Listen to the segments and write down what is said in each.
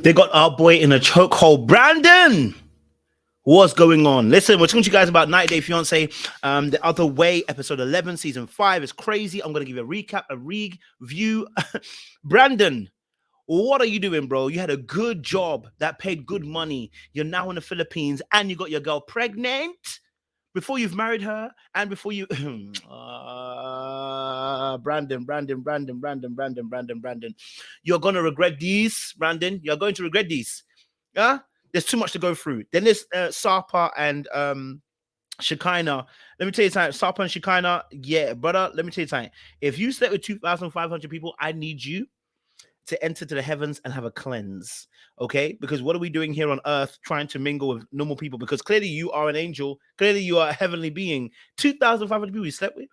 They got our boy in a chokehold. Brandon, what's going on? Listen, we're talking to you guys about 90 Day Fiance, the other way, episode 11, season 5 is crazy. I'm going to give you a recap, a review. Brandon, what are you doing, bro? You had a good job that paid good money. You're now in the Philippines and you got your girl pregnant before you've married her and before you... Brandon. You're going to regret these, Brandon. You're going to regret these. Yeah? There's too much to go through. Then there's Sapa and Shekinah. Let me tell you something. Sapa and Shekinah, yeah, brother, let me tell you something. If you slept with 2,500 people, I need you to enter to the heavens and have a cleanse, okay? Because what are we doing here on earth trying to mingle with normal people? Because clearly you are an angel. Clearly you are a heavenly being. 2,500 people you slept with?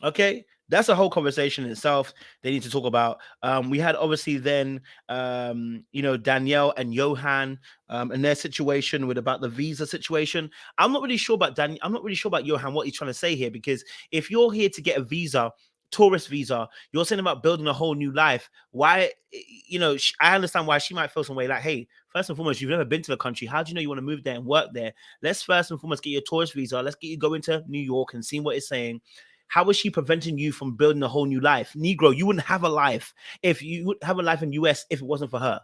Okay? That's a whole conversation in itself they need to talk about. We had obviously then, Danielle and Johan and their situation with about the visa situation. I'm not really sure about I'm not really sure about Johan, what he's trying to say here, because if you're here to get a visa, tourist visa, you're saying about building a whole new life. Why, I understand why she might feel some way like, hey, first and foremost, you've never been to the country. How do you know you want to move there and work there? Let's first and foremost get your tourist visa. Let's get you going to New York and see what it's saying. How is she preventing you from building a whole new life? Negro, you wouldn't have a life if you would have a life in US if it wasn't for her.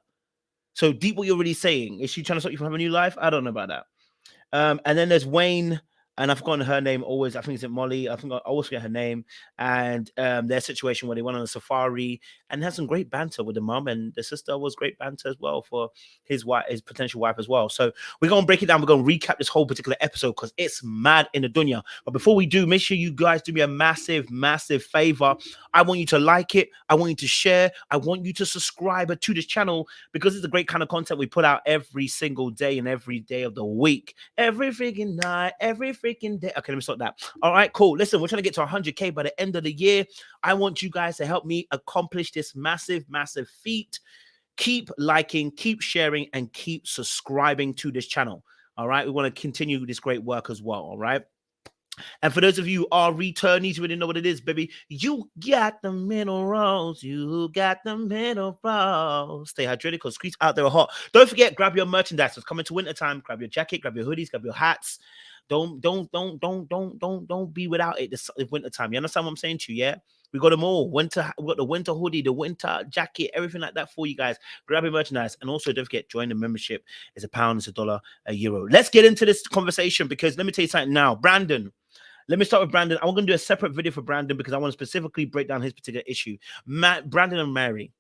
So deep what you're really saying. Is she trying to stop you from having a new life? I don't know about that. And then there's Wayne, and I've forgotten her name always. I think it's Molly. I think I always forget her name. And their situation where they went on a safari and had some great banter with the mom, and the sister was great banter as well for his wife, his potential wife as well. So we're gonna break it down. We're gonna recap this whole particular episode because it's mad in the dunya. But before we do, make sure you guys do me a massive favor. I want you to like it. I want you to share. I want you to subscribe to this channel because it's the great kind of content we put out every single day and every day of the week, every freaking night, every freaking day. Okay, let me stop that. All right, cool. Listen, we're trying to get to 100K by the end of the year. I want you guys to help me accomplish this massive feat. Keep liking, keep sharing, and keep subscribing to this channel. All right, we want to continue this great work as well. All right. And for those of you who are returnees, you already know what it is, baby. You got the minerals. You got the minerals. Stay hydrated because streets out there are hot. Don't forget, grab your merchandise. It's coming to winter time. Grab your jacket, grab your hoodies, grab your hats. Don't be without it this winter time. You understand what I'm saying to you? Yeah. We got them all. We got the winter hoodie, the winter jacket, everything like that for you guys. Grab your merchandise. And also don't forget, join the membership. It's £1, it's $1, €1. Let's get into this conversation because let me tell you something now. Brandon. Let me start with Brandon. I'm going to do a separate video for Brandon because I want to specifically break down his particular issue. Brandon and Mary,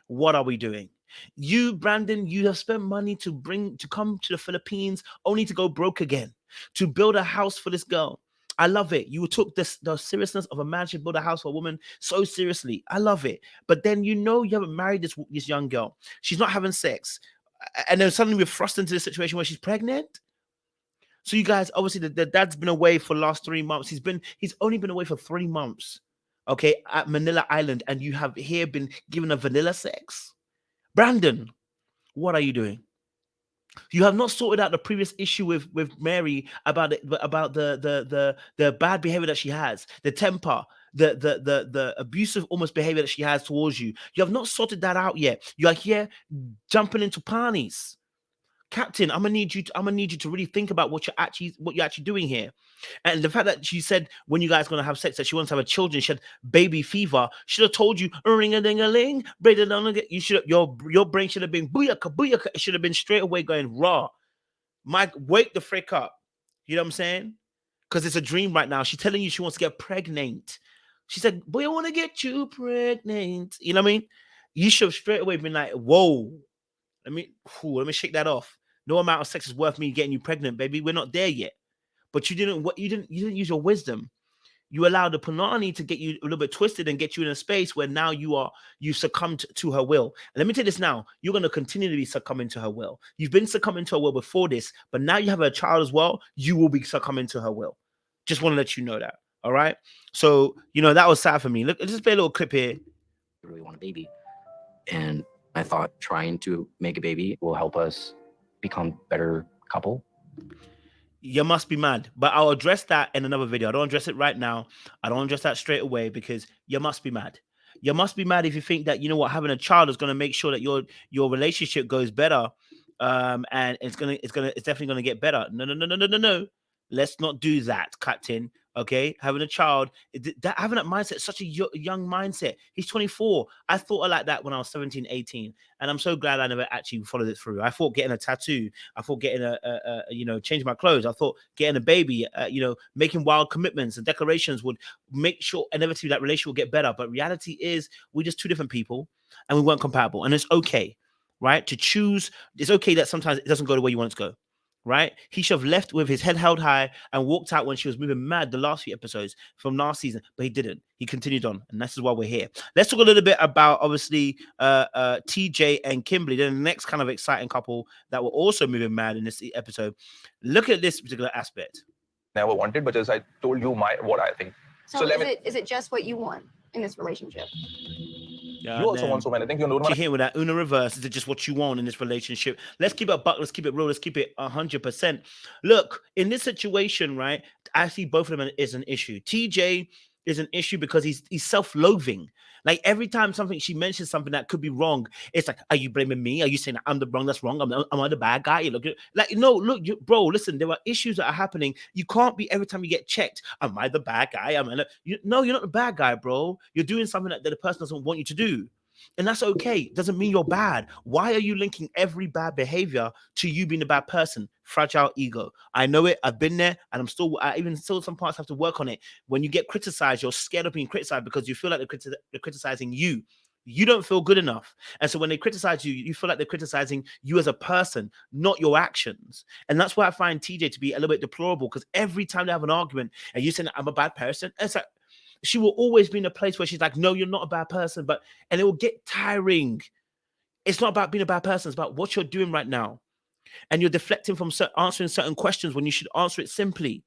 what are we doing? You, Brandon, you have spent money to come to the Philippines only to go broke again, to build a house for this girl. I love it. You took the seriousness of a man should build a house for a woman so seriously. I love it. But then you haven't married this young girl. She's not having sex. And then suddenly we're thrust into this situation where she's pregnant. So you guys, obviously the dad's been away for the last 3 months. He's only been away for 3 months, okay, at Manila Island, and you have here been given a vanilla sex. Brandon, what are you doing? You have not sorted out the previous issue with Mary about the bad behavior that she has, the temper, the abusive almost behavior that she has towards you. You have not sorted that out yet. You are here jumping into panties. Captain, I'm gonna need you to really think about what you're actually doing here. And the fact that she said when you guys are gonna have sex that she wants to have a children, she had baby fever, should have told you ring a ding a ling, you should your brain should have been booyaka booyaka. It should have been straight away going raw. Mike, wake the frick up. You know what I'm saying? Because it's a dream right now. She's telling you she wants to get pregnant. She said, boy, I want to get you pregnant. You know what I mean? You should have straight away been like, whoa. Let me shake that off. No amount of sex is worth me getting you pregnant, baby. We're not there yet. But you didn't use your wisdom. You allowed the punani to get you a little bit twisted and get you in a space where now you succumbed to her will. And let me tell you this now, you're going to continue to be succumbing to her will. You've been succumbing to her will before this, but now you have a child as well. You will be succumbing to her will. Just want to let you know that. All right. So, that was sad for me. Look, let's just play a little clip here. I really want a baby. And I thought trying to make a baby will help us become better couple. You must be mad. But I'll address that in another video. I don't address it right now. I don't address that straight away because you must be mad. You must be mad if you think that, you know what, having a child is going to make sure that your relationship goes better, and it's definitely gonna get better. No, no, no, no, no, no, no. Let's not do that, Captain. Okay, having a child, that having that mindset is such a young mindset. He's 24. I thought like that when I was 17, 18, and I'm so glad I never actually followed it through. I thought getting a tattoo, I thought getting changing my clothes, I thought getting a baby, making wild commitments and declarations would make sure inevitably that relationship will get better. But reality is, we're just two different people, and we weren't compatible, and it's okay, right? To choose, it's okay that sometimes it doesn't go the way you want it to go. Right? He should have left with his head held high and walked out when she was moving mad the last few episodes from last season, but he didn't. He continued on, and this is why we're here. Let's talk a little bit about obviously TJ and Kimberly. Then the next kind of exciting couple that were also moving mad in this episode. Look at this particular aspect. Never wanted, but just I told you what I think. So is it just what you want in this relationship? You also want so many things. You hear with that Una reverse? Is it just what you want in this relationship? Let's keep it a buck. Let's keep it real. Let's keep it 100%. Look, in this situation, right? I see both of them is an issue. TJ is an issue because he's self-loathing. Like every time she mentions something that could be wrong, it's like, are you blaming me? Are you saying I'm the wrong? That's wrong. Am I the bad guy? Look, like no, look, bro. Listen, there are issues that are happening. You can't be every time you get checked. Am I the bad guy? No, you're not the bad guy, bro. You're doing something that the person doesn't want you to do. And that's okay. Doesn't mean you're bad. Why are you linking every bad behavior to you being a bad person? Fragile ego. I know it. I've been there, and I even still some parts have to work on it. When you get criticized, you're scared of being criticized because you feel like they're criticizing you. You don't feel good enough. And so when they criticize you, you feel like they're criticizing you as a person, not your actions. And that's why I find TJ to be a little bit deplorable, because every time they have an argument and you say, I'm a bad person, it's like, she will always be in a place where she's like, no, you're not a bad person. And it will get tiring. It's not about being a bad person. It's about what you're doing right now. And you're deflecting from answering certain questions when you should answer it simply.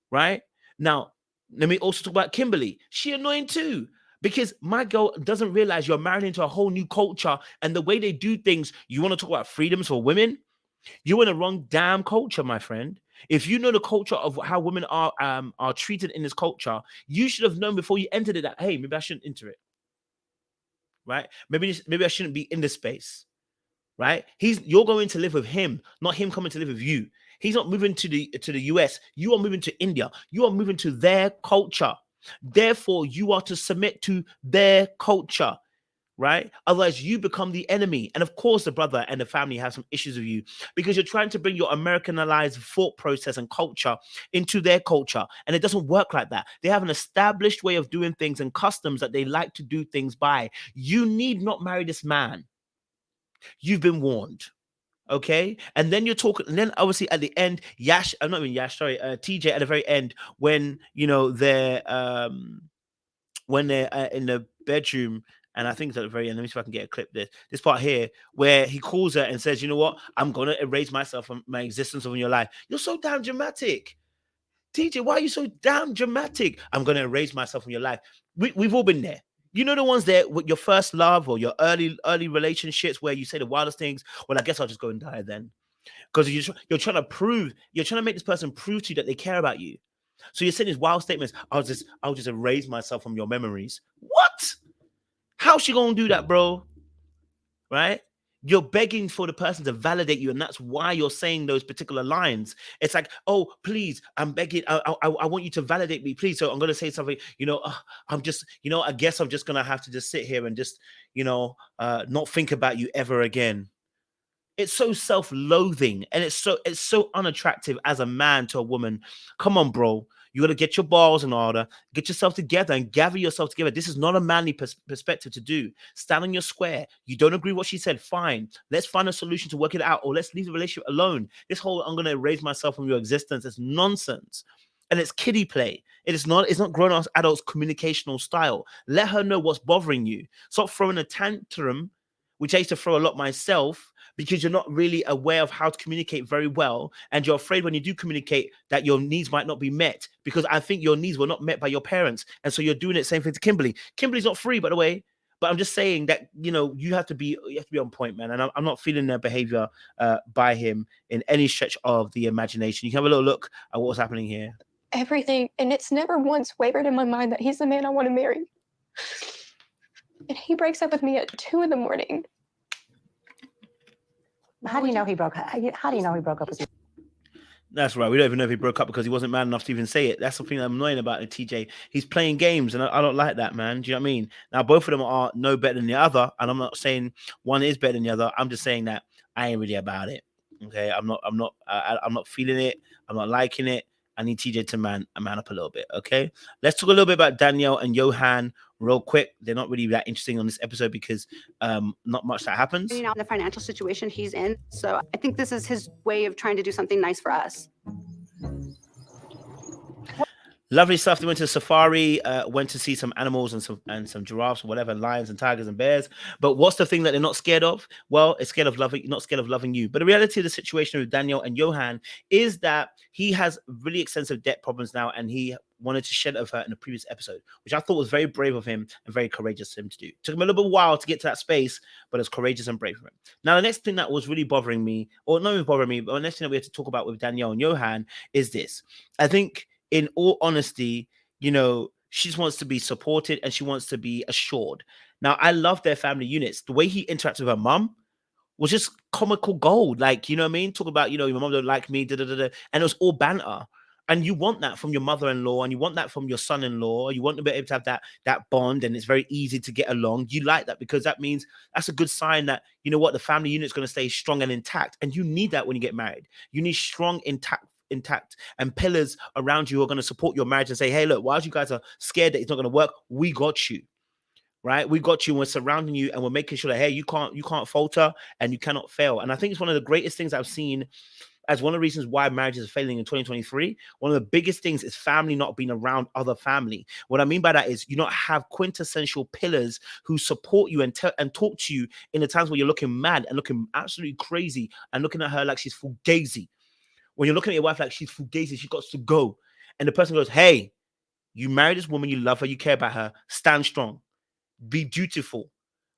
Right? Now, let me also talk about Kimberly. She annoying too. Because my girl doesn't realize you're married into a whole new culture. And the way they do things, you want to talk about freedoms for women? You're in the wrong damn culture, my friend. If you know the culture of how women are treated in this culture, you should have known before you entered it that, hey, maybe I shouldn't enter it. Right? Maybe I shouldn't be in this space. Right? You're going to live with him, not him coming to live with you. He's not moving to the US. You are moving to India. You are moving to their culture. Therefore, you are to submit to their culture. Right? Otherwise, you become the enemy. And of course, the brother and the family have some issues with you because you're trying to bring your Americanized thought process and culture into their culture. And it doesn't work like that. They have an established way of doing things and customs that they like to do things by. You need not marry this man. You've been warned. Okay, and then you're talking, and then obviously at the end, TJ at the very end, when they're in the bedroom, and I think it's at the very end. Let me see if I can get a clip. This part here where he calls her and says, "You know what? I'm gonna erase myself from my existence from your life." You're so damn dramatic, TJ. Why are you so damn dramatic? I'm gonna erase myself from your life. We've all been there. You know the ones there with your first love or your early relationships where you say the wildest things. Well, I guess I'll just go and die then, because you're trying to make this person prove to you that they care about you. So you're saying these wild statements. I'll just erase myself from your memories. What? How's she gonna do that, bro? Right? You're begging for the person to validate you, and that's why you're saying those particular lines. It's like, oh, please, I'm begging. I want you to validate me, please. So I'm gonna say something. I'm just, I guess I'm just gonna have to just sit here and just, not think about you ever again. It's so self-loathing, and it's so unattractive as a man to a woman. Come on, bro. You got to get your balls in order, get yourself together, and gather yourself together. This is not a manly perspective to do. Stand on your square. You don't agree with what she said, fine. Let's find a solution to work it out, or let's leave the relationship alone. This whole I'm going to erase myself from your existence is nonsense. And it's kiddie play. It's not grown adults communicational style. Let her know what's bothering you. Stop throwing a tantrum, which I used to throw a lot myself, because you're not really aware of how to communicate very well. And you're afraid when you do communicate that your needs might not be met, because I think your needs were not met by your parents. And so you're doing it, same thing to Kimberly. Kimberly's not free, by the way. But I'm just saying that, you have to be on point, man. And I'm not feeling their behavior by him in any stretch of the imagination. You can have a little look at what was happening here. Everything. And it's never once wavered in my mind that he's the man I want to marry. And he breaks up with me at 2 in the morning. How do you know he broke up? How do you know he broke up with you? That's right. We don't even know if he broke up because he wasn't man enough to even say it. That's the thing I'm annoying about it, TJ. He's playing games, and I don't like that, man. Do you know what I mean? Now, both of them are no better than the other, and I'm not saying one is better than the other. I'm just saying that I ain't really about it. Okay, I'm not feeling it. I'm not liking it. I need TJ to man up a little bit. Okay, let's talk a little bit about Danielle and Johan real quick. They're not really that interesting on this episode because not much that happens. You know, the financial situation he's in. So I think this is his way of trying to do something nice for us. Lovely stuff. They went to a safari, went to see some animals and some giraffes, whatever, lions and tigers and bears. But what's the thing that they're not scared of? Well, it's scared of loving, not scared of loving you. But the reality of the situation with Daniel and Johan is that he has really extensive debt problems now, and he wanted to shed of her in the previous episode, which I thought was very brave of him and very courageous of him to do. Took him a little bit while to get to that space, but it's courageous and brave of him. Now, the next thing that was really bothering me, or not even bothering me, but the next thing that we have to talk about with Danielle and Johan is this. I think, in all honesty, you know, she just wants to be supported and she wants to be assured. Now, I love their family units. The way he interacts with her mum was just comical gold. Like, you know what I mean? Talk about, you know, your mom don't like me, and it was all banter. And you want that from your mother-in-law, and you want that from your son-in-law. You want to be able to have that bond, and it's very easy to get along. You like that because that means that's a good sign that, you know what, the family unit is going to stay strong and intact. And you need that when you get married. You need strong, intact and pillars around you who are going to support your marriage and say, hey, look, whilst you guys are scared that it's not going to work, we got you. Right? We got you, and we're surrounding you, and we're making sure that, hey, you can't falter and you cannot fail. And I think it's one of the greatest things I've seen as one of the reasons why marriages are failing in 2023. One of the biggest things is family not being around other family. What I mean by that is you not have quintessential pillars who support you and talk to you in the times where you're looking mad and looking absolutely crazy and looking at her like she's fugazi. When you're looking at your wife like she's fugazi, she got to go. And the person goes, hey, you married this woman, you love her, you care about her, stand strong, be dutiful,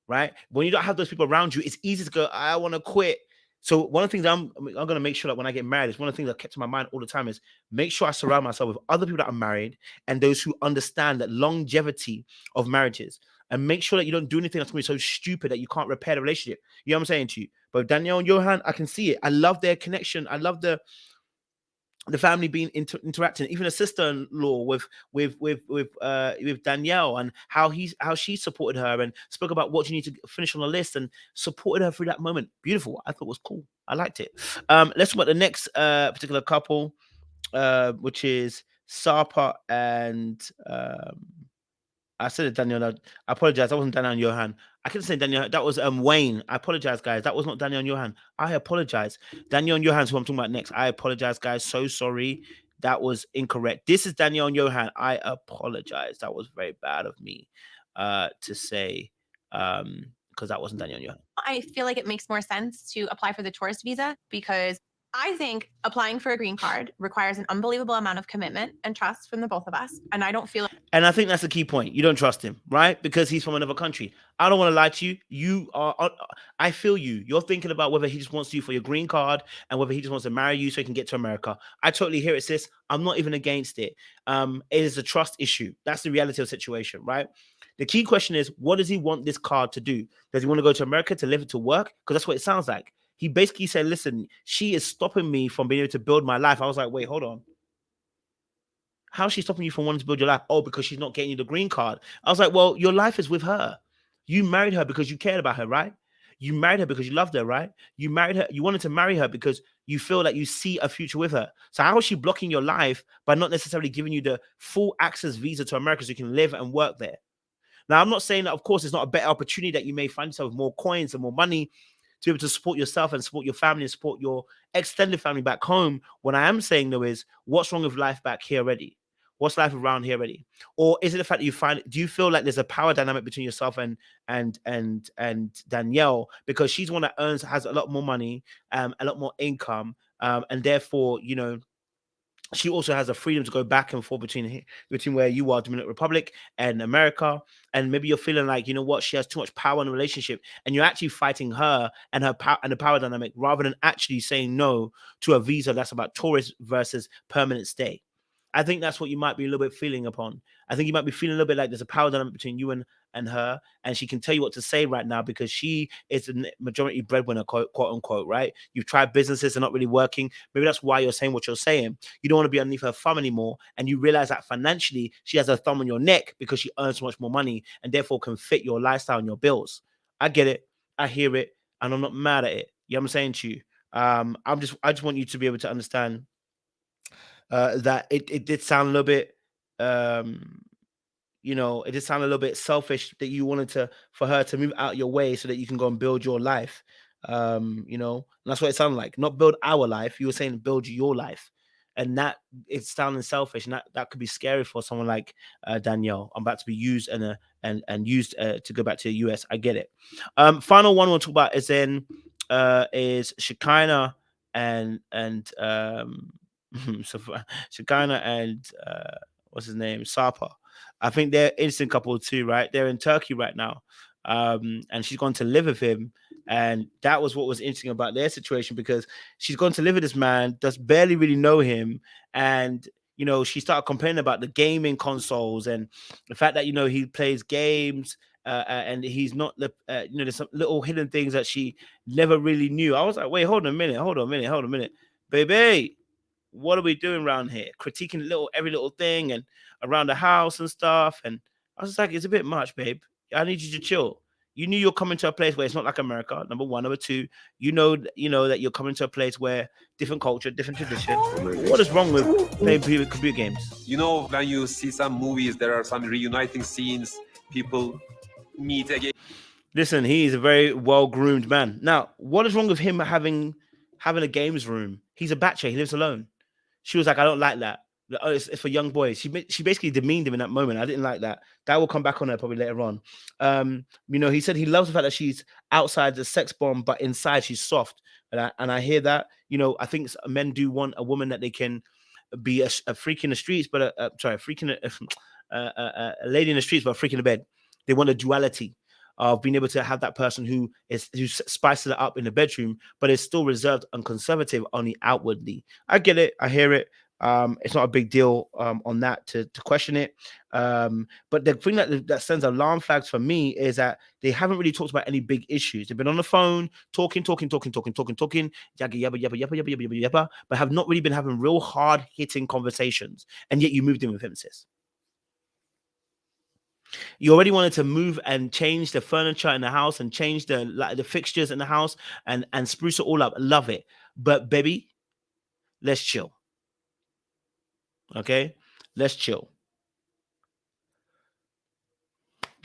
right? When you don't have those people around you, it's easy to go, I want to quit. So one of the things I'm going to make sure that when I get married, is one of the things that kept in my mind all the time is make sure I surround myself with other people that are married and those who understand that longevity of marriages, and make sure that you don't do anything that's going to be so stupid that you can't repair the relationship. You know what I'm saying to you? But Danielle and Johan, I can see it. I love their connection. I love the family being interacting, even a sister-in-law with Danielle, and how she supported her and spoke about what you need to finish on the list and supported her through that moment. Beautiful. I thought it was cool. I liked it. Let's talk about the next particular couple, which is Sarpa and I said it, Daniel. I apologize. That wasn't Daniel and Johan. I couldn't say Daniel. That was Wayne. I apologize, guys. That was not Daniel and Johan. I apologize. Daniel and Johan is who I'm talking about next. I apologize, guys. So sorry. That was incorrect. This is Daniel and Johan. I apologize. That was very bad of me to say because that wasn't Daniel and Johan. I feel like it makes more sense to apply for the tourist visa because I think applying for a green card requires an unbelievable amount of commitment and trust from the both of us. And I don't feel like... And I think that's the key point. You don't trust him, right? Because he's from another country. I don't want to lie to you. You are, I feel you. You're thinking about whether he just wants you for your green card and whether he just wants to marry you so he can get to America. I totally hear it, sis. I'm not even against it. It is a trust issue. That's the reality of the situation, right? The key question is, what does he want this card to do? Does he want to go to America to live, to work? Because that's what it sounds like. He basically said, listen, she is stopping me from being able to build my life. I was like, wait, hold on. How is she stopping you from wanting to build your life? Oh, because she's not getting you the green card. I was like, well, your life is with her. You married her because you cared about her, right? You married her because you loved her, right? You married her. You wanted to marry her because you feel that you see a future with her. So how is she blocking your life by not necessarily giving you the full access visa to America so you can live and work there? Now, I'm not saying that, of course, it's not a better opportunity that you may find yourself with more coins and more money to be able to support yourself and support your family and support your extended family back home. What I am saying, though, is what's wrong with life back here already? What's life around here already? Or is it the fact that you find, do you feel like there's a power dynamic between yourself and Danielle, because she's one that has a lot more money, a lot more income, and therefore, you know, she also has the freedom to go back and forth between where you are, Dominican Republic, and America. And maybe you're feeling like, you know what, she has too much power in the relationship, and you're actually fighting her and her power and the power dynamic rather than actually saying no to a visa that's about tourist versus permanent stay. I think that's what you might be a little bit feeling upon. I think you might be feeling a little bit like there's a power dynamic between you and her, and she can tell you what to say right now because she is the majority breadwinner, quote unquote, right? You've tried businesses, they're not really working. Maybe that's why you're saying what you're saying. You don't want to be underneath her thumb anymore, and you realize that financially she has a thumb on your neck because she earns so much more money and therefore can fit your lifestyle and your bills. I get it, I hear it, and I'm not mad at it. You know what I'm saying to you? I just want you to be able to understand that it did sound a little bit it did sound a little bit selfish that you wanted for her to move out your way so that you can go and build your life. And that's what it sounded like. Not build our life. You were saying build your life. And that it's sounding selfish, and that could be scary for someone like Danielle. I'm about to be used and used to go back to the US. I get it. Final one we'll talk about is Shekinah and so Shekinah and what's his name, Sapa. I think they're instant couple too, right? They're in Turkey right now, and she's gone to live with him, and that was what was interesting about their situation because she's gone to live with this man, does barely really know him, and she started complaining about the gaming consoles and the fact that he plays games. And he's not there's some little hidden things that she never really knew. I was like, wait, hold on a minute, baby. What are we doing around here? Critiquing every little thing and around the house and stuff. And I was just like, it's a bit much, babe. I need you to chill. You knew you're coming to a place where it's not like America. Number one. Number two, you know that you're coming to a place where different culture, different tradition. What is wrong with playing computer games? When you see some movies, there are some reuniting scenes. People meet again. Listen, he is a very well-groomed man. Now, what is wrong with him having a games room? He's a bachelor. He lives alone. She was like, I don't like that. Oh, it's for young boys. She basically demeaned him in that moment. I didn't like that. That will come back on her probably later on. He said he loves the fact that she's outside the sex bomb, but inside she's soft. And I hear that. I think men do want a woman that they can be a freak in the streets, but a lady in the streets, but a freak in the bed. They want a duality of being able to have that person who spices it up in the bedroom, but is still reserved and conservative only outwardly. I get it. I hear it. It's not a big deal on that to question it. But the thing that sends alarm flags for me is that they haven't really talked about any big issues. They've been on the phone talking, yabba, yabba, but have not really been having real hard hitting conversations. And yet you moved in with him, sis. You already wanted to move and change the furniture in the house and change the fixtures in the house and spruce it all up. Love it. But baby, let's chill. Okay? Let's chill.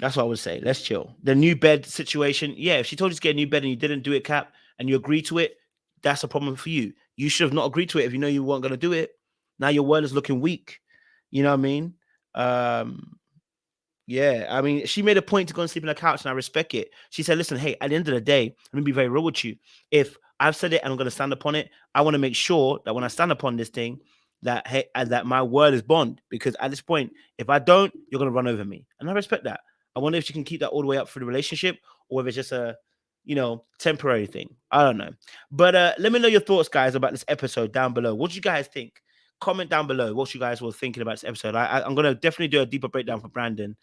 That's what I would say. Let's chill. The new bed situation. Yeah, if she told you to get a new bed and you didn't do it, Cap, and you agreed to it, that's a problem for you. You should have not agreed to it if you know you weren't going to do it. Now your word is looking weak. You know what I mean? Yeah, I mean, she made a point to go and sleep on the couch, and I respect it. She said, listen, hey, at the end of the day, let me be very real with you. If I've said it and I'm going to stand upon it, I want to make sure that when I stand upon this thing, that that my word is bond. Because at this point, if I don't, you're going to run over me. And I respect that. I wonder if she can keep that all the way up through the relationship or if it's just a, temporary thing. I don't know. But let me know your thoughts, guys, about this episode down below. What do you guys think? Comment down below what you guys were thinking about this episode. I'm going to definitely do a deeper breakdown for Brandon.